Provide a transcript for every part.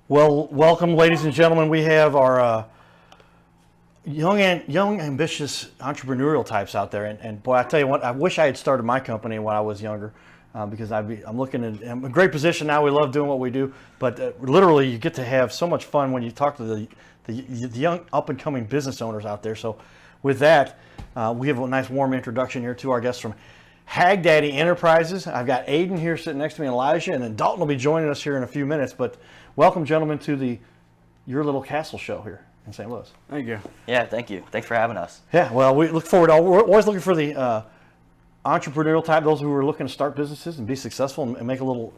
Well, welcome, ladies and gentlemen. We have our young, ambitious entrepreneurial types out there, and boy, I tell you what, I wish I had started my company when I was younger, because I'm looking at I'm in a great position now. We love doing what we do, but literally, you get to have so much fun when you talk to the young, up and coming business owners out there. So, with that, we have a nice warm introduction here to our guests from HaggDaddy Enterprises. I've got Aiden here sitting next to me, and Elijah, and then Dalton will be joining us here in a few minutes. But welcome, gentlemen, to Your Little Castle show here in St. Louis. Thank you. Yeah, thank you. Thanks for having us. Yeah, well, we look forward. We're always looking for the entrepreneurial type, those who are looking to start businesses and be successful and make a little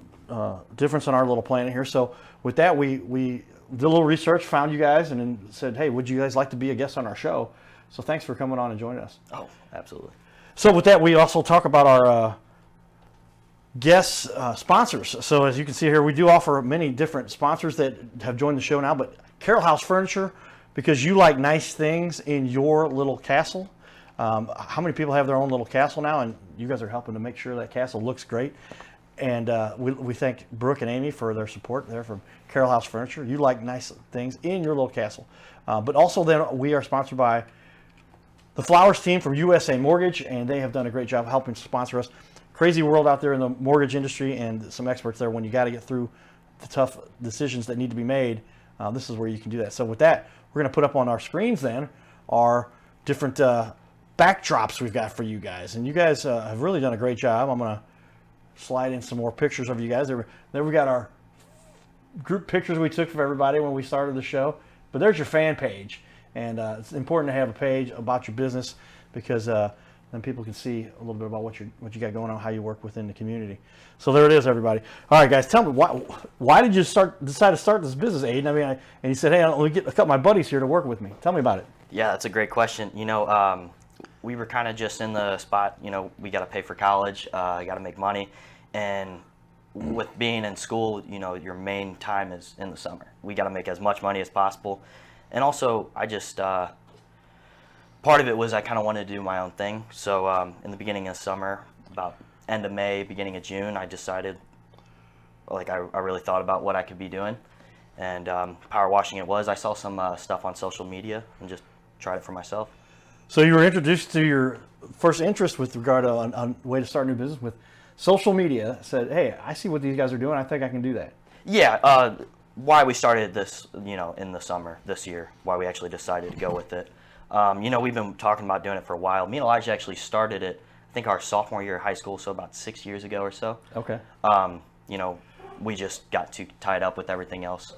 difference on our little planet here. So with that, we did a little research, found you guys, and then said, hey, would you guys like to be a guest on our show? So thanks for coming on and joining us. Oh, absolutely. So with that, we also talk about our guest sponsors. So as you can see here, we do offer many different sponsors that have joined the show now, but Carroll House Furniture, because you like nice things in your little castle. How many people have their own little castle now? And you guys are helping to make sure that castle looks great. And we thank Brooke and Amy for their support there from Carroll House Furniture. You like nice things in your little castle. But also then we are sponsored by the Flowers team from USA Mortgage, and they have done a great job helping sponsor us. Crazy world out there in the mortgage industry, and some experts there when you got to get through the tough decisions that need to be made. This is where you can do that. So with that, we're going to put up on our screens then our different backdrops we've got for you guys. And you guys have really done a great job. I'm going to slide in some more pictures of you guys. There we got our group pictures we took for everybody when we started the show. But there's your fan page. And it's important to have a page about your business, because then people can see a little bit about what you got going on, how you work within the community. So there it is, everybody. All right, guys, tell me, why did you decide to start this business, Aiden? I mean, and you said, hey, let me get a couple of my buddies here to work with me. Tell me about it. Yeah, that's a great question. You know, we were kind of just in the spot, you know, we got to pay for college, got to make money. And with being in school, you know, your main time is in the summer. We got to make as much money as possible. And also, I just, part of it was I kind of wanted to do my own thing. So in the beginning of summer, about end of May, beginning of June, I decided, like, I really thought about what I could be doing. And power washing it was. I saw some stuff on social media and just tried it for myself. So you were introduced to your first interest with regard to a way to start a new business with social media. Said, hey, I see what these guys are doing. I think I can do that. Yeah. Why we started this, you know, in the summer this year, why we actually decided to go with it. You know, we've been talking about doing it for a while. Me and Elijah actually started it, I think our sophomore year of high school, so about 6 years ago or so. Okay. You know, we just got too tied up with everything else.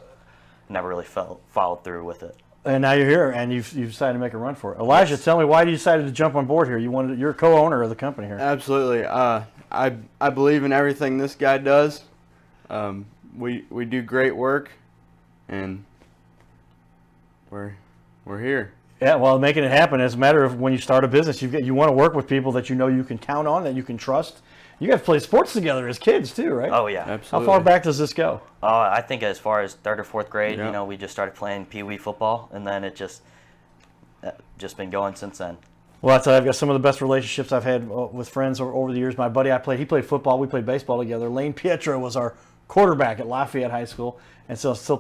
Never really followed through with it. And now you're here, and you've decided to make a run for it. Elijah, yes. Tell me, why you decided to jump on board here? You're a co-owner of the company here. Absolutely. I believe in everything this guy does. We do great work, and we're here. Yeah, well, making it happen is a matter of when you start a business, you want to work with people that you know you can count on, that you can trust. You guys play sports together as kids too, right? Oh yeah, absolutely. How far back does this go? I think as far as 3rd or 4th grade, yeah. You know, we just started playing Pee Wee football, and then it just been going since then. Well, I've got some of the best relationships I've had with friends over the years. My buddy, he played football, we played baseball together. Lane Pietro was our quarterback at Lafayette High School, and so still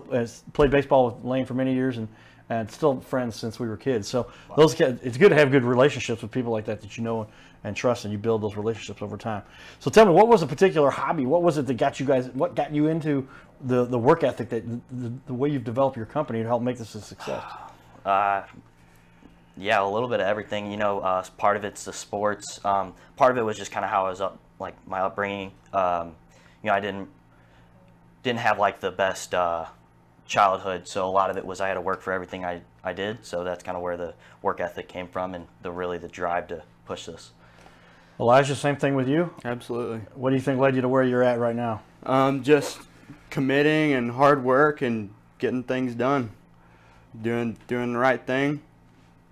played baseball with Lane for many years, and still friends since we were kids. So wow. Those kids, it's good to have good relationships with people like that you know and trust, and you build those relationships over time. So tell me, what was a particular hobby? What was it that got you into the work ethic, that the way you've developed your company to help make this a success? Yeah, a little bit of everything. You know, part of it's the sports. Part of it was just kind of how I was like my upbringing. You know, I didn't have like the best childhood, so a lot of it was I had to work for everything I did. So that's kind of where the work ethic came from, and the drive to push this. Elijah, same thing with you? Absolutely. What do you think led you to where you're at right now? Just committing and hard work and getting things done, doing the right thing,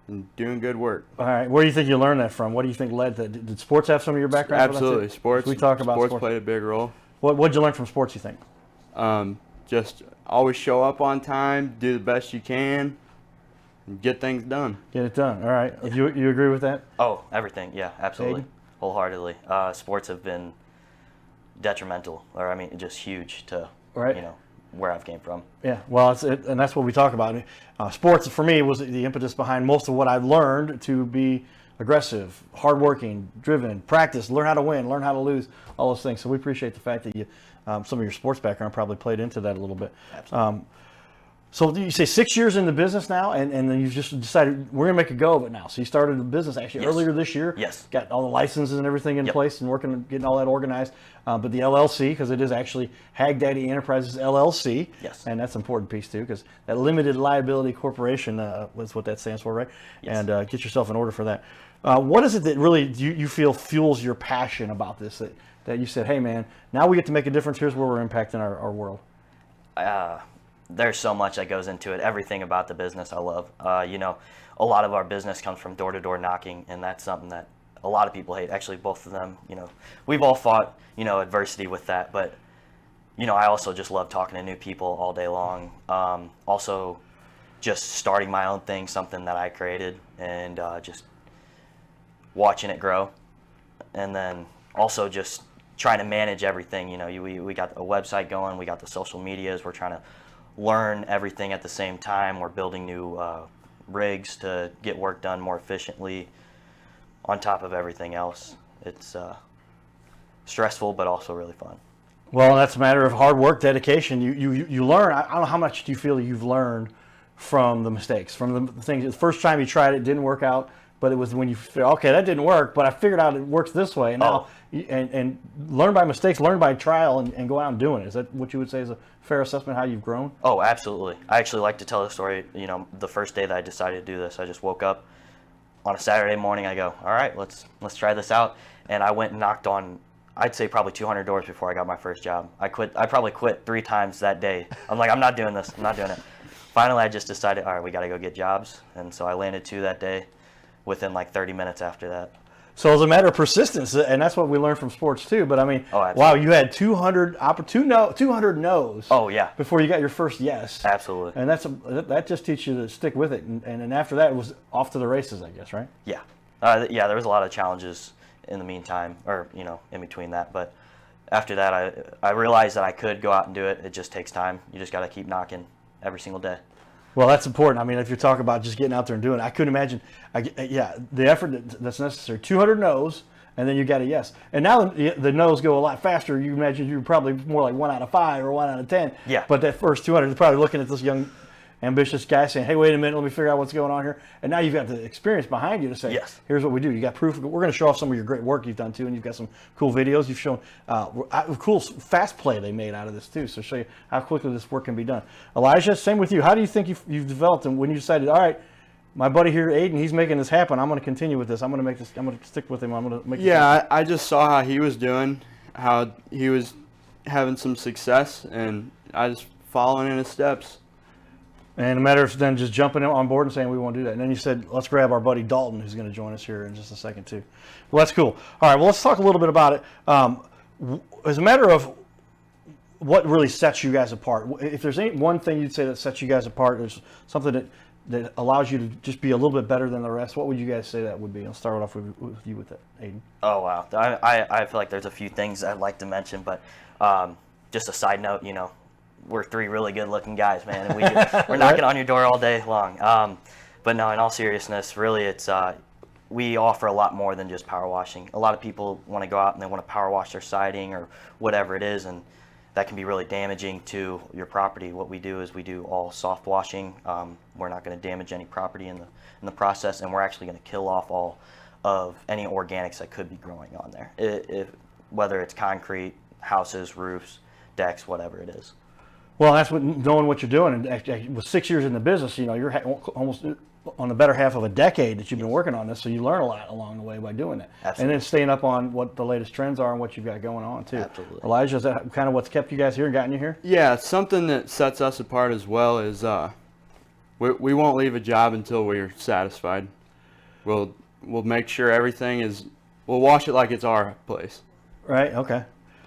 and doing good work. All right. Where do you think you learned that from? What do you think led to? Did sports have some of your background? Absolutely. Sports. We talk about sports played a big role. What'd you learn from sports, you think? Just always show up on time, do the best you can, and get things done. Get it done. All right. Yeah. You agree with that? Oh, everything. Yeah, absolutely. Aiden? Wholeheartedly. Sports have been detrimental, or I mean, just huge to, right. You know, where I've came from. Yeah, well, and that's what we talk about. Sports for me was the impetus behind most of what I've learned to be aggressive, hardworking, driven, practice, learn how to win, learn how to lose, all those things. So we appreciate the fact that you, some of your sports background probably played into that a little bit. Absolutely. So you say 6 years in the business now, and then you've just decided we're going to make a go of it now. So you started a business actually Yes. earlier this year. Yes. Got all the licenses and everything in Yep. place and getting all that organized. But the LLC, because it is actually HaggDaddy Enterprises LLC. Yes. And that's an important piece too, because that limited liability corporation is what that stands for, right? Yes. And get yourself in order for that. What is it that really you feel fuels your passion about this? That you said, hey man, now we get to make a difference. Here's where we're impacting our world. There's so much that goes into it. Everything about the business I love. You know, a lot of our business comes from door-to-door knocking, and that's something that a lot of people hate. Actually, both of them, you know, we've all fought, you know, adversity with that. But, you know, I also just love talking to new people all day long. Also, just starting my own thing, something that I created, and just watching it grow. And then also just trying to manage everything. You know, we got a website going, we got the social medias, we're trying to learn everything at the same time. We're building new rigs to get work done more efficiently on top of everything else. It's stressful, but also really fun. Well, that's a matter of hard work, dedication. You learn. I don't know how much do you feel you've learned from the mistakes, from the things. The first time you tried it didn't work out, but it was when you figure, okay, that didn't work, but I figured out it works this way. And now, and learn by mistakes, learn by trial, and go out and doing it. Is that what you would say is a fair assessment of how you've grown? Oh, absolutely. I actually like to tell the story. You know, the first day that I decided to do this, I just woke up on a Saturday morning. I go, all right, let's try this out. And I went and knocked on, I'd say probably 200 doors before I got my first job. I probably quit 3 times that day. I'm like, I'm not doing this. I'm not doing it. Finally, I just decided, all right, we got to go get jobs. And so I landed 2 that day within like 30 minutes after that. So it's a matter of persistence, and that's what we learn from sports too. But I mean, wow, you had 200 no's. Oh yeah. Before you got your first yes. Absolutely. And that just teaches you to stick with it, and then after that it was off to the races, I guess, right? Yeah. Yeah, there was a lot of challenges in the meantime, or you know, in between that. But after that, I realized that I could go out and do it. It just takes time. You just got to keep knocking every single day. Well, that's important. I mean, if you're talking about just getting out there and doing it, I couldn't imagine. The effort that's necessary. 200 no's, and then you got a yes. And now the no's go a lot faster. You imagine you're probably more like 1 out of 5 or 1 out of 10. Yeah. But that first 200 is probably looking at this young, ambitious guy saying, "Hey, wait a minute, let me figure out what's going on here." And now you've got the experience behind you to say, yes, here's what we do. You got proof. We're going to show off some of your great work you've done too, and you've got some cool videos. You've shown cool fast play they made out of this too. So show you how quickly this work can be done. Elijah, same with you. How do you think you've developed, and when you decided, all right, my buddy here, Aiden, he's making this happen. I'm going to continue with this. I'm going to make this. I'm going to stick with him. I'm going to make. Yeah, I just saw how he was doing, how he was having some success, and I just following in his steps. And a matter of then just jumping on board and saying we want to do that. And then you said, let's grab our buddy Dalton, who's going to join us here in just a second too. Well, that's cool. All right, well, let's talk a little bit about it. As a matter of what really sets you guys apart, if there's any one thing you'd say that sets you guys apart, there's something that allows you to just be a little bit better than the rest, what would you guys say that would be? I'll start off with you with that, Aiden. Oh, wow. I feel like there's a few things I'd like to mention, but just a side note, you know, we're 3 really good-looking guys, man, and we're knocking on your door all day long. But no, in all seriousness, really, it's we offer a lot more than just power washing. A lot of people want to go out and they want to power wash their siding or whatever it is, and that can be really damaging to your property. What we do is we do all soft washing. We're not going to damage any property in the process, and we're actually going to kill off all of any organics that could be growing on there, whether it's concrete, houses, roofs, decks, whatever it is. Well, that's what knowing what you're doing. And with 6 years in the business, you know, you're almost on the better half of a decade that you've been working on this, so you learn a lot along the way by doing that. Absolutely. And then staying up on what the latest trends are and what you've got going on too. Absolutely. Elijah, is that kind of what's kept you guys here and gotten you here? Yeah, something that sets us apart as well is we won't leave a job until we're satisfied. We'll make sure everything is. We'll wash it like it's our place. Right. Okay.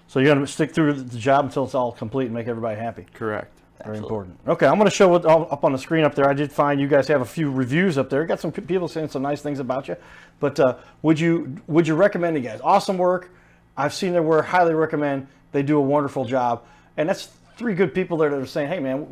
So you're going to stick through the job until it's all complete and make everybody happy. Correct. Very important. Okay, I'm going to show it up on the screen up there. I did find you guys have a few reviews up there. Got some people saying some nice things about you. But would you recommend it, guys? Awesome work. I've seen their work. Highly recommend. They do a wonderful job. And that's three good people there that are saying, hey, man,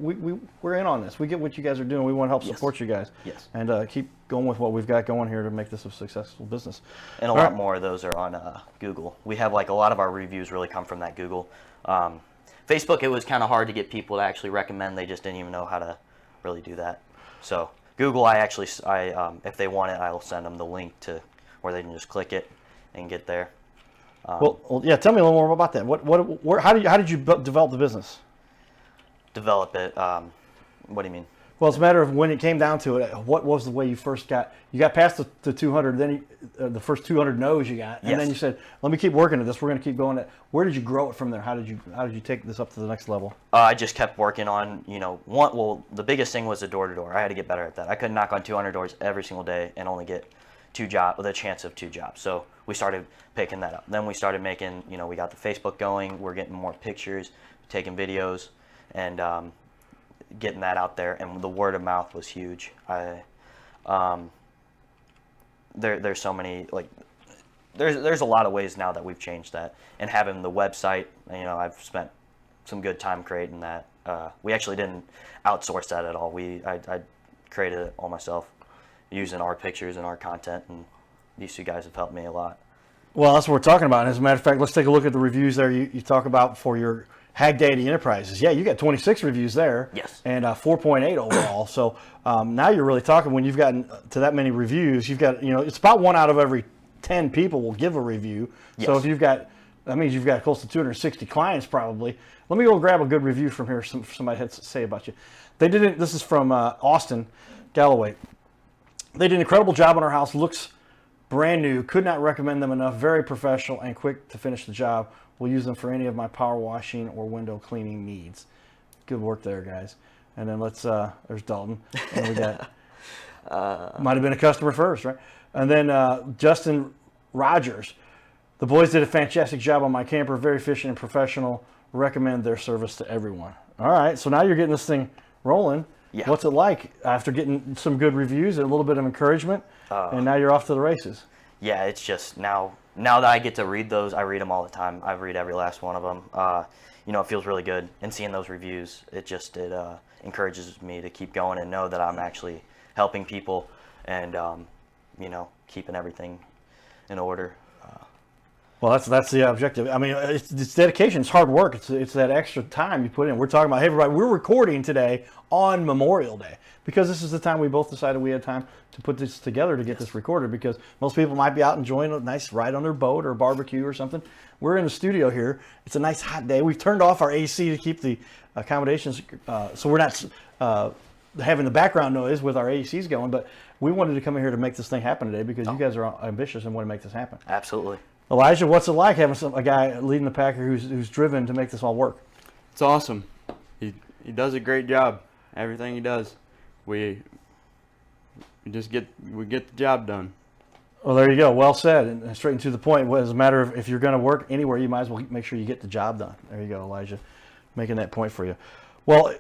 we're in on this. We get what you guys are doing. We want to help Yes. support you guys. Yes. And keep going with what we've got going here to make this a successful business. And a lot more of those are on Google. We have like a lot of our reviews really come from that Google. Facebook, it was kind of hard to get people to actually recommend. They just didn't even know how to really do that. So Google, if they want it, I will send them the link to where they can just click it and get there. Well, yeah. Tell me a little more about that. How did you develop the business? Develop it. What do you mean? Well, it's a matter of when it came down to it. What was the way you first got past the 200? Then the first 200 no's you got, and then you said, "Let me keep working at this. We're going to keep going." Where did you grow it from there? How did you take this up to the next level? I just kept working on, the biggest thing was the door-to-door. I had to get better at that. I couldn't knock on 200 doors every single day and only get the chance of 2 jobs. So we started picking that up. Then we started making, we got the Facebook going. We're getting more pictures, taking videos, and getting that out there. And the word of mouth was huge. There's so many, there's a lot of ways now that we've changed that. And having the website, I've spent some good time creating that. We actually didn't outsource that at all. I created it all myself, using our pictures and our content, and these two guys have helped me a lot. Well, that's what we're talking about. And as a matter of fact, let's take a look at the reviews there you talk about for your HaggDaddy Enterprises. Yeah, you got 26 reviews there. Yes. And 4.8 overall. So now you're really talking, when you've gotten to that many reviews, you've got, it's about 1 out of every 10 people will give a review. Yes. So if that means you've got close to 260 clients probably. Let me go grab a good review from here. Somebody had to say about you. This is from Austin Galloway. They did an incredible job on our house. Looks brand new. Could not recommend them enough. Very professional and quick to finish the job. Will use them for any of my power washing or window cleaning needs. Good work there, guys. And then there's Dalton. And we got, might have been a customer first, right? And then Justin Rogers. The boys did a fantastic job on my camper. Very efficient and professional. Recommend their service to everyone. All right, so now you're getting this thing rolling. Yeah. What's it like after getting some good reviews and a little bit of encouragement, and now you're off to the races? Yeah, it's just now that I get to read those, I read them all the time. I read every last one of them. It feels really good. And seeing those reviews, it encourages me to keep going and know that I'm actually helping people and, keeping everything in order. Well, that's the objective. I mean, it's dedication. It's hard work. It's that extra time you put in. We're talking about, hey, everybody, we're recording today on Memorial Day because this is the time we both decided we had time to put this together to get this recorded, because most people might be out enjoying a nice ride on their boat or a barbecue or something. We're in the studio here. It's a nice hot day. We've turned off our AC to keep the accommodations, so we're not having the background noise with our ACs going, but we wanted to come in here to make this thing happen today because you guys are ambitious and want to make this happen. Absolutely. Elijah, what's it like having a guy leading the packer who's driven to make this all work? It's awesome. He does a great job. Everything he does, we get the job done. Well, there you go. Well said, and straight and to the point. As a matter of, if you're going to work anywhere, you might as well make sure you get the job done. There you go, Elijah, making that point for you. Well,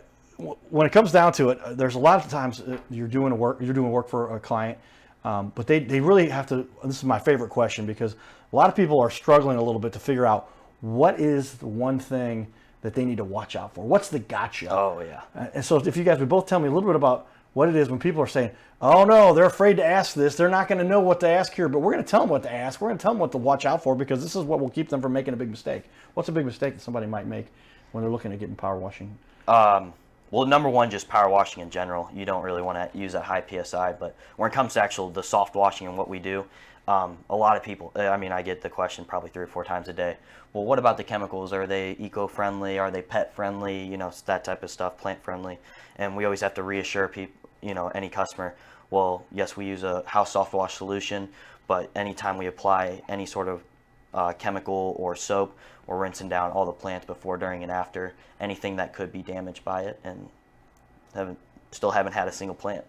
when it comes down to it, there's a lot of times you're doing work for a client, but they really have to. This is my favorite question, because a lot of people are struggling a little bit to figure out what is the one thing that they need to watch out for. What's the gotcha? Oh, yeah. And so if you guys would both tell me a little bit about what it is when people are saying, oh, no, they're afraid to ask this. They're not going to know what to ask here, but we're going to tell them what to ask. We're going to tell them what to watch out for, because this is what will keep them from making a big mistake. What's a big mistake that somebody might make when they're looking at getting power washing? Well, number one, just power washing in general. You don't really want to use that high PSI, but when it comes to the soft washing and what we do, a lot of people, I get the question probably 3 or 4 times a day. Well, what about the chemicals? Are they eco-friendly? Are they pet-friendly? That type of stuff, plant-friendly. And we always have to reassure people, any customer, well, yes, we use a house soft wash solution, but anytime we apply any sort of chemical or soap, we're rinsing down all the plants before, during, and after, anything that could be damaged by it, and still haven't had a single plant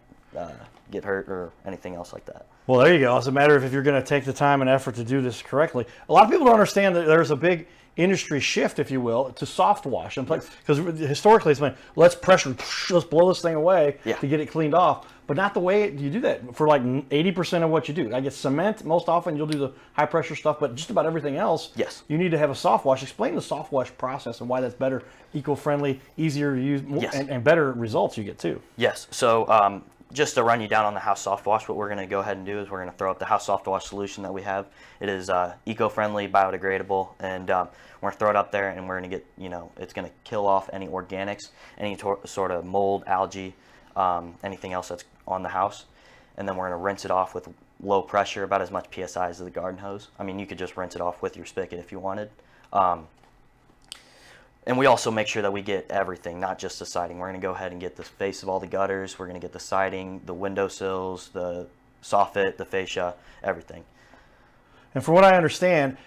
get hurt or anything else like that. Well, there you go. It's a matter of if you're going to take the time and effort to do this correctly. A lot of people don't understand that there's a big industry shift, if you will, to soft wash. Because historically it's been, let's pressure, let's blow this thing away to get it cleaned off. But not the way you do that for like 80% of what you do. I guess cement, most often you'll do the high pressure stuff, but just about everything else, you need to have a soft wash. Explain the soft wash process and why that's better, eco-friendly, easier to use, and better results you get too. Yes. So just to run you down on the house soft wash, what we're going to go ahead and do is we're going to throw up the house soft wash solution that we have. It is eco-friendly, biodegradable, and we're going to throw it up there, and we're going to get, it's going to kill off any organics, any sort of mold, algae, anything else that's on the house. And then we're going to rinse it off with low pressure, about as much PSI as the garden hose. I mean, you could just rinse it off with your spigot if you wanted. And we also make sure that we get everything, not just the siding. We're going to go ahead and get the face of all the gutters. We're going to get the siding, the windowsills, the soffit, the fascia, everything. And from what I understand,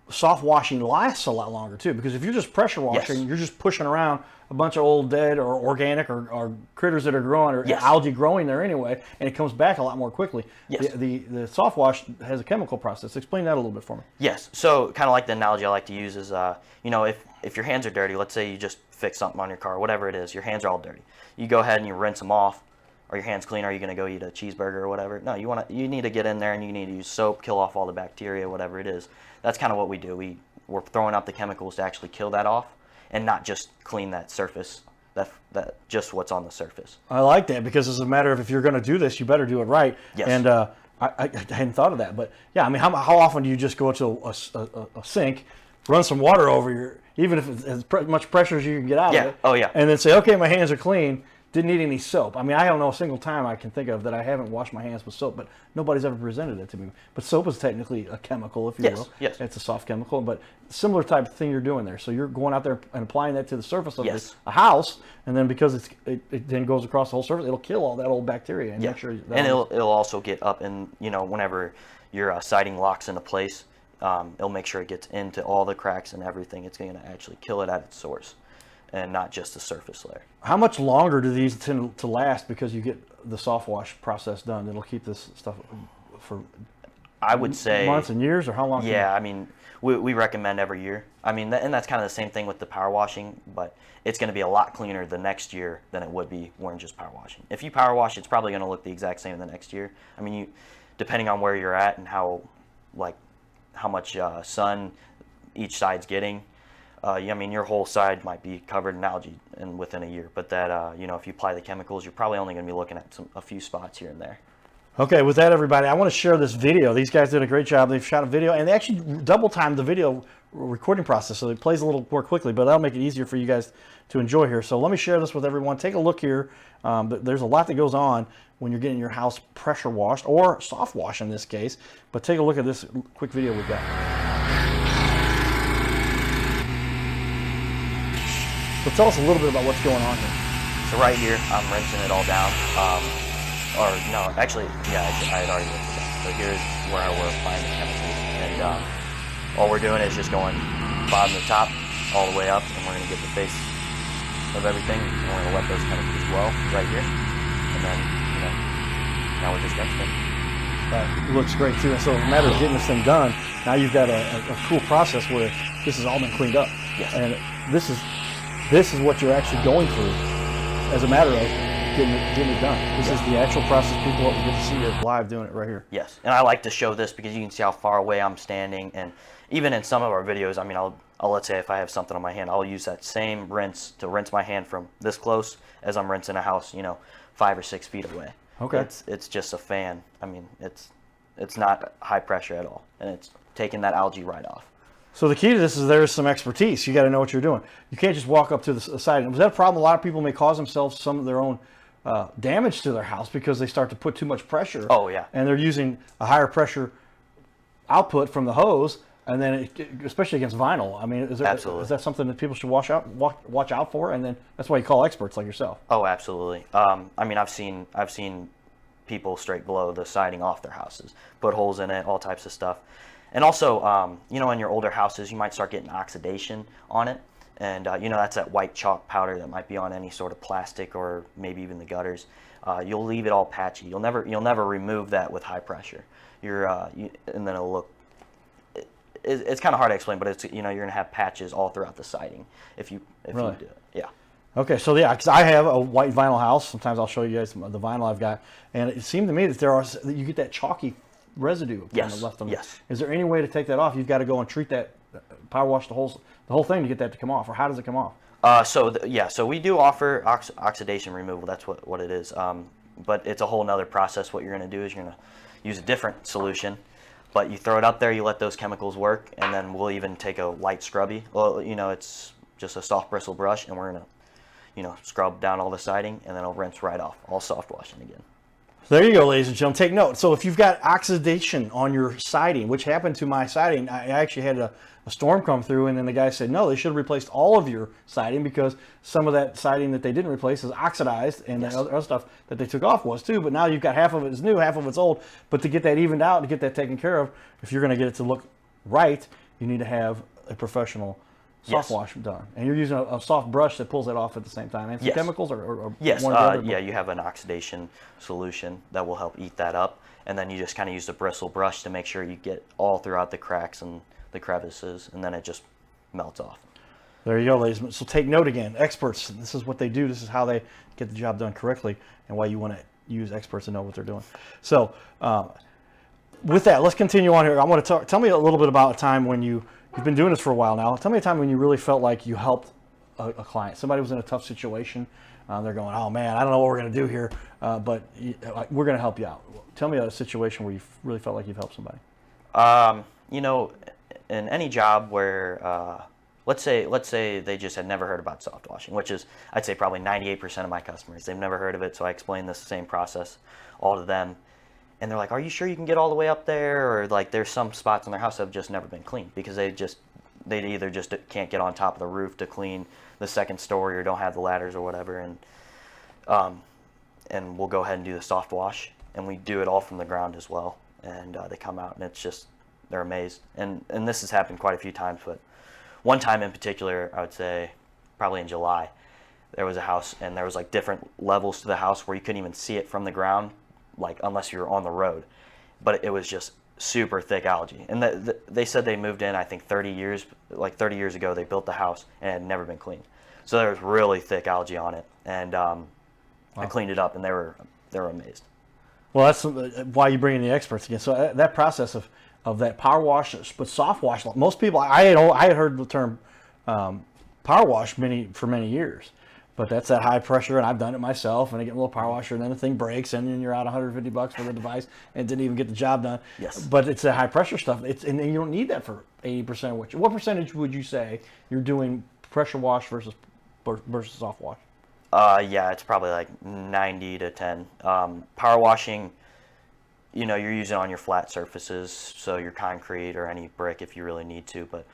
soft washing lasts a lot longer too, because if you're just pressure washing, you're just pushing around a bunch of old dead or organic or critters that are growing or algae growing there anyway, and it comes back a lot more quickly. The soft wash has a chemical process. Explain that a little bit for me. Yes. So kind of like the analogy I like to use is, if your hands are dirty, let's say you just fix something on your car, whatever it is, your hands are all dirty. You go ahead and you rinse them off. Are your hands clean? Are you going to go eat a cheeseburger or whatever? No, you need to get in there and you need to use soap, kill off all the bacteria, whatever it is. That's kind of what we do. We're throwing out the chemicals to actually kill that off and not just clean that surface, that just what's on the surface. I like that, because it's a matter of if you're going to do this, you better do it right. Yes. And I hadn't thought of that, but yeah, I mean, how often do you just go to a sink, run some water over even if it's as much pressure as you can get out of it. Oh, yeah. And then say, okay, my hands are clean. Didn't need any soap. I mean, I don't know a single time I can think of that I haven't washed my hands with soap, but nobody's ever presented it to me. But soap is technically a chemical, if you will. Yes. It's a soft chemical, but similar type of thing you're doing there. So you're going out there and applying that to the surface of a house, and then because it then goes across the whole surface, it'll kill all that old bacteria. And make sure and it'll also get up in, whenever your siding locks into place, it'll make sure it gets into all the cracks and everything. It's going to actually kill it at its source and not just the surface layer. How much longer do these tend to last because you get the soft wash process done? It'll keep this stuff for, I would say, months and years, or how long? Yeah, I mean, we recommend every year. I mean, and that's kind of the same thing with the power washing, but it's going to be a lot cleaner the next year than it would be when just power washing. If you power wash, it's probably going to look the exact same the next year. I mean, depending on where you're at and how much sun each side's getting. I mean, your whole side might be covered in algae within a year, but that if you apply the chemicals, you're probably only going to be looking at a few spots here and there. Okay, with that, everybody, I want to share this video. These guys did a great job. They've shot a video, and they actually double-timed the video recording process, so it plays a little more quickly, but that'll make it easier for you guys to enjoy here. So let me share this with everyone. Take a look here. There's a lot that goes on when you're getting your house pressure washed, or soft wash in this case, but take a look at this quick video we've got. So tell us a little bit about what's going on here. So right here, I'm rinsing it all down. I had already rinsed it down. So here's where we're applying the chemicals. And all we're doing is just going bottom to top, all the way up, and we're going to get the face of everything. And we're going to let those chemicals well right here. And then, now we're just rinsing it. It looks great too. And so it's a matter of getting this thing done. Now you've got a cool process where this has all been cleaned up. Yes. And this is what you're actually going through as a matter of getting it done. This is the actual process. People get to see you live doing it right here. Yes, and I like to show this because you can see how far away I'm standing, and even in some of our videos, I mean, I'll let's say if I have something on my hand, I'll use that same rinse to rinse my hand from this close as I'm rinsing a house, 5 or 6 feet away. Okay. It's just a fan. I mean, it's not high pressure at all, and it's taking that algae right off. So the key to this is there's some expertise. You got to know what you're doing. You can't just walk up to the side. And was that a problem? A lot of people may cause themselves some of their own damage to their house because they start to put too much pressure. Oh, yeah. And they're using a higher pressure output from the hose, and then especially against vinyl. I mean, is that something that people should watch out for? And then that's why you call experts like yourself. Oh, absolutely. I mean, I've seen people straight blow the siding off their houses, put holes in it, all types of stuff. And also, in your older houses, you might start getting oxidation on it. And that's that white chalk powder that might be on any sort of plastic or maybe even the gutters. You'll leave it all patchy. You'll never remove that with high pressure. And then it'll look. It's kind of hard to explain, but you're gonna have patches all throughout the siding if you Really? do it. Yeah. Okay, so yeah, because I have a white vinyl house. Sometimes I'll show you guys the vinyl I've got, and it seemed to me that you get that chalky residue kind of left on it. Yes. Is there any way to take that off? You've got to go and treat that, power wash the whole thing to get that to come off, or how does it come off? So we do offer oxidation removal. That's what it is. But it's a whole nother process. What you're going to do is you're going to use a different solution, but you throw it up there, you let those chemicals work, and then we'll even take a light scrubby. Well, it's just a soft bristle brush, and we're going to scrub down all the siding, and then it'll rinse right off, all soft washing again. There you go, ladies and gentlemen. Take note. So if you've got oxidation on your siding, which happened to my siding, I actually had a storm come through, and then the guy said, no, they should have replaced all of your siding because some of that siding that they didn't replace is oxidized, and Yes. the other stuff that they took off was too. But now you've got half of it is new, half of it's old. But to get that evened out, to get that taken care of, if you're going to get it to look right, you need to have a professional soft Yes. wash done. And you're using a soft brush that pulls that off at the same time. And some Yes. chemicals or Yes, one or the other? yeah, you have an oxidation solution that will help eat that up, and then you just kind of use the bristle brush to make sure you get all throughout the cracks and the crevices, and then it just melts off. There you go, ladies. So take note again. Experts, this is what they do. This is how they get the job done correctly, and why you want to use experts to know what they're doing. So with that, let's continue on here. I want to tell me a little bit about a time when you've been doing this for a while now. Tell me a time when you really felt like you helped a client. Somebody was in a tough situation. They're going, oh man, I don't know what we're going to do here, but we're going to help you out. Tell me a situation where you really felt like you've helped somebody. In any job where, let's say they just had never heard about soft washing, which is, I'd say probably 98% of my customers. They've never heard of it, so I explain this same process all to them. And they're like, are you sure you can get all the way up there? Or like there's some spots in their house that have just never been cleaned because they either just can't get on top of the roof to clean the second story or don't have the ladders or whatever. And we'll go ahead and do the soft wash, and we do it all from the ground as well. And they come out and it's just, they're amazed. And this has happened quite a few times, but one time in particular, I would say probably in July, there was a house and there was like different levels to the house where you couldn't even see it from the ground, like unless you were on the road, but it was just super thick algae. And they said they moved in, I think 30 years ago, they built the house and it had never been cleaned. So there was really thick algae on it. And I cleaned it up and they were amazed. Well, that's why you bring in the experts again. So that process of that power wash, but soft wash, most people, I had heard the term power wash for many years. But that's that high pressure, and I've done it myself. And I get a little power washer, and then the thing breaks, and then you're out $150 for the device, and it didn't even get the job done. Yes. But it's that high pressure stuff. And you don't need that for 80% of what percentage would you say you're doing pressure wash versus soft wash? Yeah, it's probably like 90 to 10. Power washing, you're using on your flat surfaces, so your concrete or any brick if you really need to. But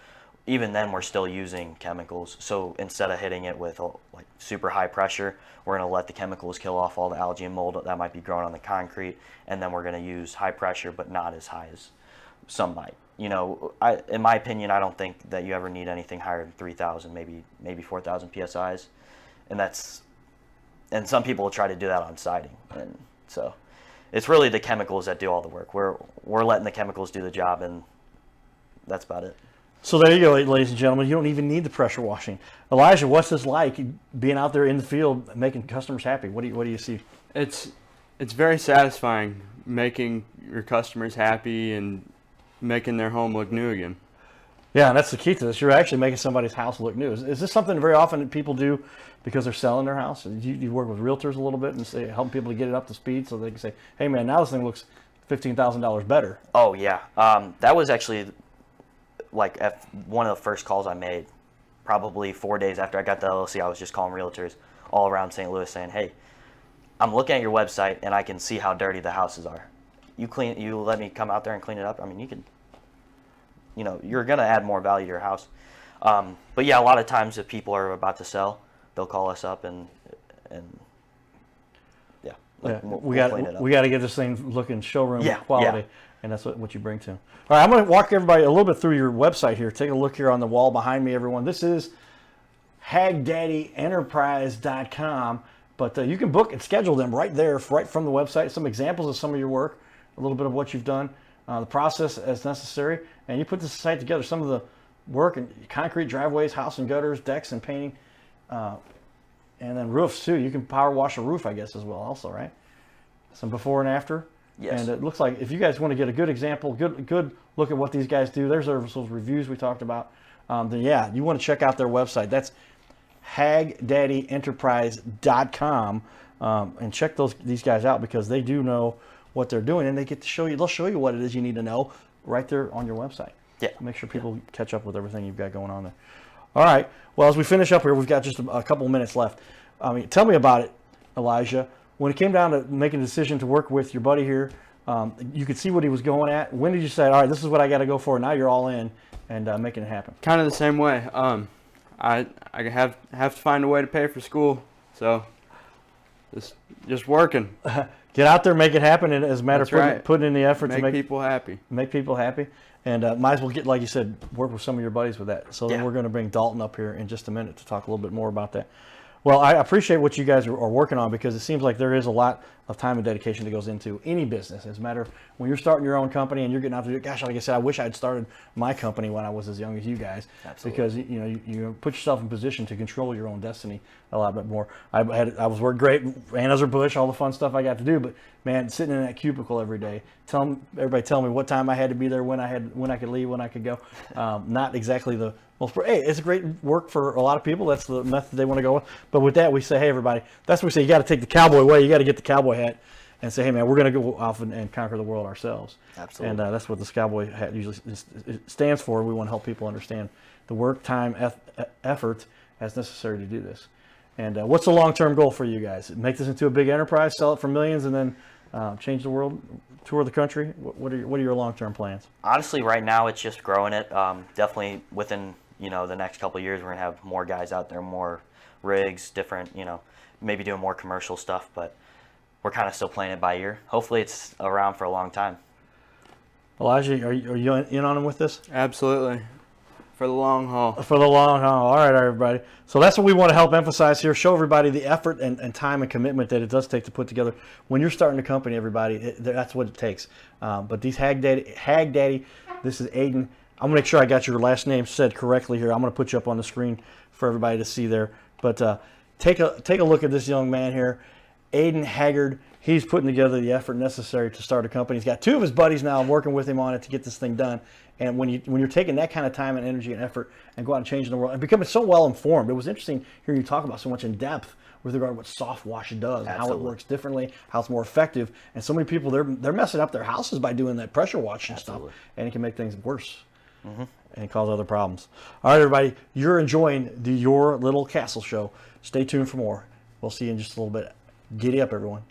even then, we're still using chemicals. So instead of hitting it with like super high pressure, we're going to let the chemicals kill off all the algae and mold that might be growing on the concrete, and then we're going to use high pressure, but not as high as some might. In my opinion, I don't think that you ever need anything higher than 3,000, maybe 4,000 psi's, and some people will try to do that on siding, and so it's really the chemicals that do all the work. We're letting the chemicals do the job, and that's about it. So there you go, ladies and gentlemen. You don't even need the pressure washing. Elijah, what's this like, being out there in the field making customers happy? What do you see? It's very satisfying making your customers happy and making their home look new again. Yeah, and that's the key to this. You're actually making somebody's house look new. Is this something very often that people do because they're selling their house? You work with realtors a little bit and help people to get it up to speed so they can say, hey man, now this thing looks $15,000 better. Oh yeah, that was actually like one of the first calls I made. Probably 4 days after I got the LLC, I was just calling realtors all around St. Louis saying, hey, I'm looking at your website and I can see how dirty the houses are. You let me come out there and clean it up? I mean, you can, you're going to add more value to your house. But yeah, a lot of times if people are about to sell, they'll call us up and yeah. We got to get this thing looking showroom quality. Yeah. And that's what you bring to them. All right, I'm going to walk everybody a little bit through your website here. Take a look here on the wall behind me, everyone. This is HaggDaddyEnterprise.com. But you can book and schedule them right there, right from the website. Some examples of some of your work, a little bit of what you've done, the process as necessary. And you put this site together, some of the work in concrete driveways, house and gutters, decks and painting, and then roofs too. You can power wash a roof, I guess, as well also, right? Some before and after. Yes. And it looks like if you guys want to get a good example, good look at what these guys do, there's those reviews we talked about. Then yeah, you want to check out their website. That's HaggDaddyEnterprise.com, and check these guys out because they do know what they're doing, and they get to show you. They'll show you what it is you need to know right there on your website. Yeah. Make sure people catch up with everything you've got going on there. All right. Well, as we finish up here, we've got just a couple of minutes left. I mean, tell me about it, Elijah. When it came down to making a decision to work with your buddy here, you could see what he was going at. When did you say, all right, this is what I got to go for? Now you're all in and making it happen. Kind of the same way. I have to find a way to pay for school, so just working. Get out there, make it happen, and as a matter That's of right. putting in the effort to Make people happy. Make people happy. And might as well get, like you said, work with some of your buddies with that. So then we're going to bring Dalton up here in just a minute to talk a little bit more about that. Well, I appreciate what you guys are working on because it seems like there is a lot of time and dedication that goes into any business. As a matter of when you're starting your own company and you're getting out there, gosh, like I said, I wish I'd started my company when I was as young as you guys. Absolutely. Because you put yourself in position to control your own destiny a lot bit more. I was working great, Anheuser-Busch, all the fun stuff I got to do, but man, sitting in that cubicle every day, everybody tell me what time I had to be there, when I could leave, when I could go. Not exactly the most. Hey, it's a great work for a lot of people. That's the method they want to go with. But with that, we say, hey, everybody, that's what we say. You got to take the cowboy way. You got to get the cowboy hat and say, hey, man, we're going to go off and conquer the world ourselves. Absolutely. And that's what this cowboy hat usually stands for. We want to help people understand the work, time, effort as necessary to do this. And what's the long-term goal for you guys? Make this into a big enterprise, sell it for millions, and then change the world, tour the country? What are your long-term plans? Honestly, right now it's just growing it. Definitely within the next couple of years, we're gonna have more guys out there, more rigs, different, maybe doing more commercial stuff. But we're kind of still playing it by ear. Hopefully, it's around for a long time. Elijah, are you in on him with this? Absolutely. For the long haul. For the long haul. All right, everybody. So that's what we want to help emphasize here. Show everybody the effort and time and commitment that it does take to put together. When you're starting a company, everybody, that's what it takes. But these HaggDaddy, this is Aiden. I'm going to make sure I got your last name said correctly here. I'm going to put you up on the screen for everybody to see there. But take a look at this young man here, Aiden Haggard. He's putting together the effort necessary to start a company. He's got two of his buddies now working with him on it to get this thing done. And when you're taking that kind of time and energy and effort and go out and changing the world and becoming so well informed, it was interesting hearing you talk about so much in depth with regard to what soft wash does and how it works differently, how it's more effective. And so many people, they're messing up their houses by doing that pressure washing stuff, and it can make things worse and cause other problems. All right, everybody, you're enjoying the Your Little Castle Show. Stay tuned for more. We'll see you in just a little bit. Giddy up, everyone.